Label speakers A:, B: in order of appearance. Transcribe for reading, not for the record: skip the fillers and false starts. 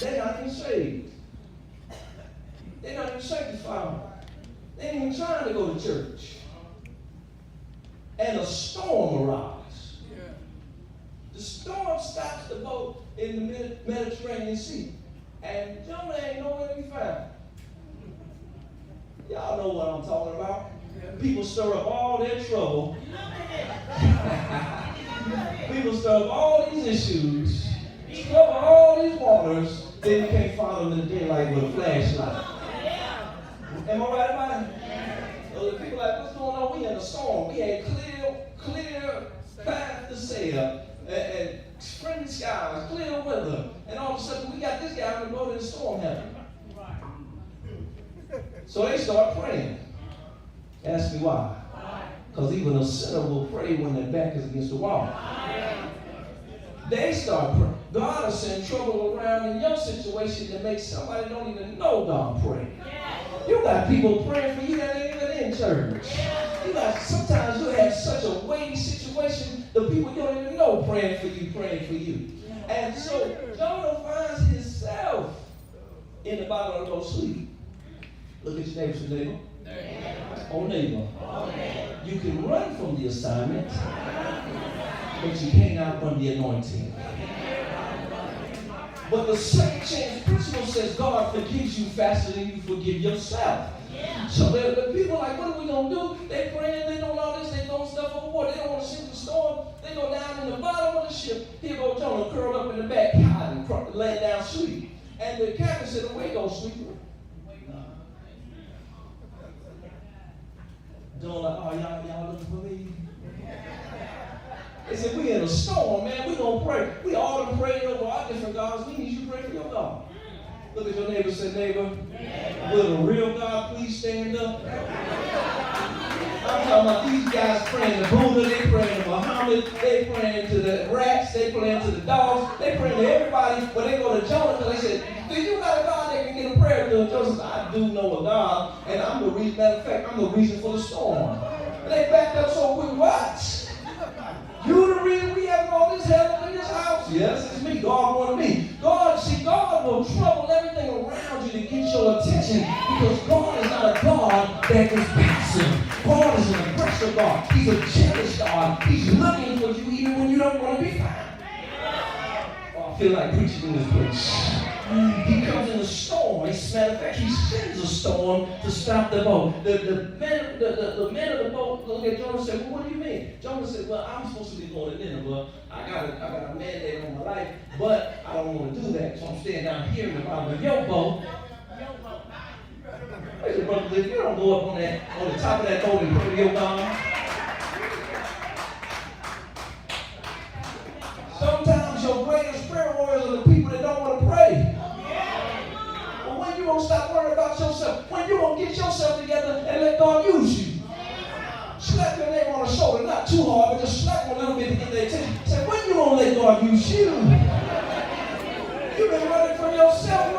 A: They're not even saved. They're not even sanctified. They ain't even trying to go to church. And a storm arises. The storm stops the boat in the Mediterranean Sea. And Jonah ain't nowhere to be found. Y'all know what I'm talking about. People stir up all their trouble. People stir up all these issues. Stir up all these waters. Then you can't find them in the daylight with a flashlight. Am I right about it? So the people like, what's going on? We in a storm. We had clear path to sail. And friendly skies, clear weather. And all of a sudden, we got this guy on the boat in the storm happening. So they start praying. Ask me why. Because even a sinner will pray when their back is against the wall. They start praying. God will send trouble around in your situation that makes somebody don't even know God pray. You got people praying for you that ain't even in church. You got, sometimes you have such a weighty situation, the people you don't even know praying for you. And so Jonah finds himself in the bottom of the boat sleep. Look at your neighbor. Oh, neighbor. You can run from the assignment, but you can't outrun the anointing. But the second chance principle says God forgives you faster than you forgive yourself. So the people are like, what are we going to do? They praying, they doing all this, they throwing stuff overboard. They don't want to sink the storm. They go down in the bottom of the ship. Here go Jonah curled up in the back, hiding, laying down sleep. And the captain said, away go sleep. Jonah like, oh, y'all looking for me? They said, we in a storm, man. We gonna pray. We all done prayed over our different gods. We need you to pray for your God. Look at your neighbor and say, neighbor, will the real God please stand up? I'm talking about these guys praying to Buddha, they praying to Muhammad, they praying to the rats, they praying to the dogs, they praying to everybody, but they go to Jonah because they said, do you got a God that can get a prayer to? Jonah says, I do know a God, and I'm the reason, matter of fact, I'm the reason for the storm. And they backed up so quick, what? You the reason we have all this hell in this house? Yes, it's me. God wanted me. God will trouble everything around you to get your attention because God is not a God that is passive. God is an aggressive God. He's a jealous God. He's looking for you even when you don't want to be found. Oh, I feel like preaching in this place. He comes in a storm. Matter of fact, he sends a storm to stop the boat. The men of the boat look at Jonah and say, well, what do you mean? Jonah said, well, I'm supposed to be going to Nineveh. I got a mandate on my life, but I don't want to do that. So I'm staying down here in the bottom of your boat. Listen, brother, if you don't go up on the top of that boat and pray to your God. Sometimes your greatest prayer warriors are the people that don't want to pray. But when you won't stop worrying about yourself, when you won't get yourself together and let God use you. Slap your neighbor on the shoulder, not too hard, but just slap them a little bit to get their attention. Say, when you won't let God use you? You've been running from yourself.